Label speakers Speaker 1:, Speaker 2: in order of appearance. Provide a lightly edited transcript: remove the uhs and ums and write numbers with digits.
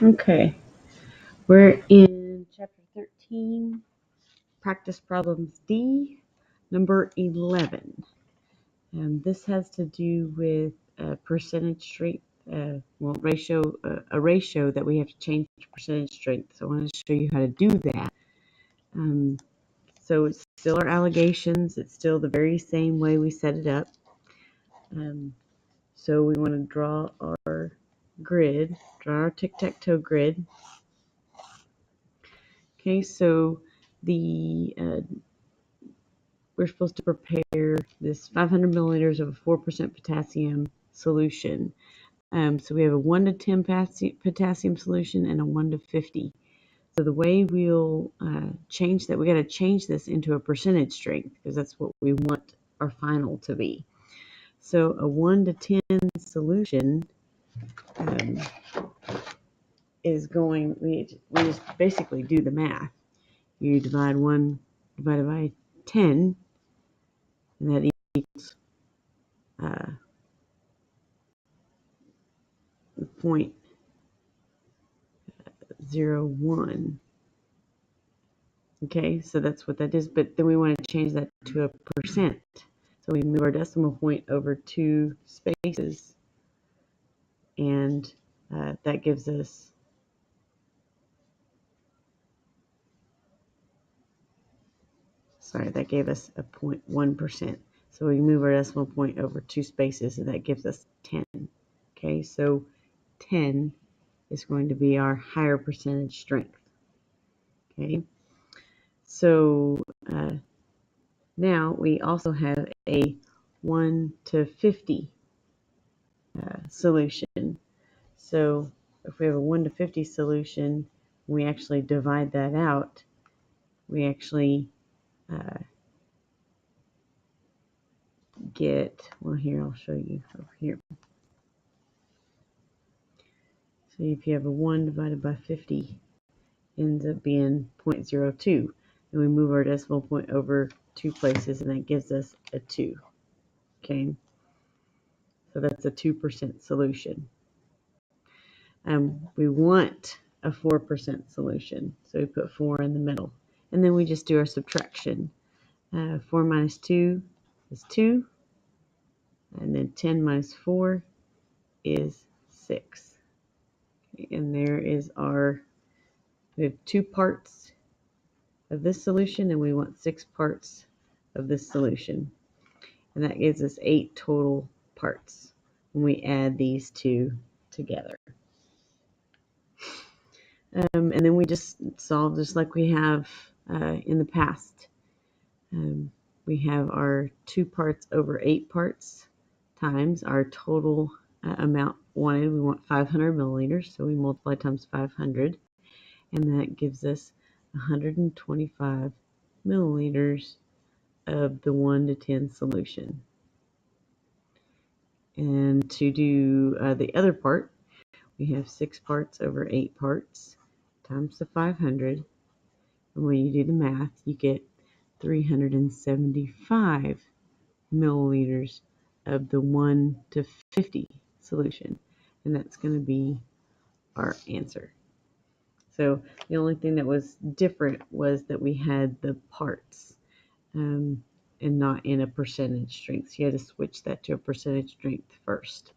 Speaker 1: Okay, we're in chapter 13, practice problems D, number 11. This has to do with percentage strength, a ratio that we have to change to percentage strength. So I want to show you how to do that. So it's still our allegations. It's still the very same way we set it up. So we want to draw our grid, draw our tic-tac-toe grid. Okay, so we're supposed to prepare this 500 milliliters of a 4% potassium solution. So we have a 1 to 10 potassium solution and a 1 to 50. So the way we'll change that, we got to change this into a percentage strength because that's what we want our final to be. So a 1 to 10 solution is going, we just basically do the math. You divide 1 divided by 10, and that equals 0.01. Okay, so that's what that is, but then we want to change that to a percent. So we move our decimal point over 2 spaces, and that gives us that gave us a 0.1%. So we move our decimal point over 2 spaces, and that gives us 10. Okay, so 10 is going to be our higher percentage strength. Okay, so now we also have a 1 to 50 solution. So if we have a 1 to 50 solution, we actually divide that out, we actually get, well, here, I'll show you over here. So if you have a 1 divided by 50, ends up being 0.02. And we move our decimal point over 2 places, and that gives us a 2. Okay, so that's a 2% solution. We want a 4% solution, so we put 4 in the middle. And then we just do our subtraction. 4 minus 2 is 2, and then 10 minus 4 is 6. And there is we have 2 parts of this solution, and we want 6 parts of this solution. And that gives us 8 total parts when we add these two together. And then we just solve just like we have in the past. We have our 2 parts over 8 parts times our total amount wanted. We want 500 milliliters, so we multiply times 500, and that gives us 125 milliliters of the 1 to 10 solution. And to do the other part, we have 6 parts over 8 parts times the 500, and when you do the math, you get 375 milliliters of the 1 to 50 solution, and that's going to be our answer. So the only thing that was different was that we had the parts and not in a percentage strength. So you had to switch that to a percentage strength first.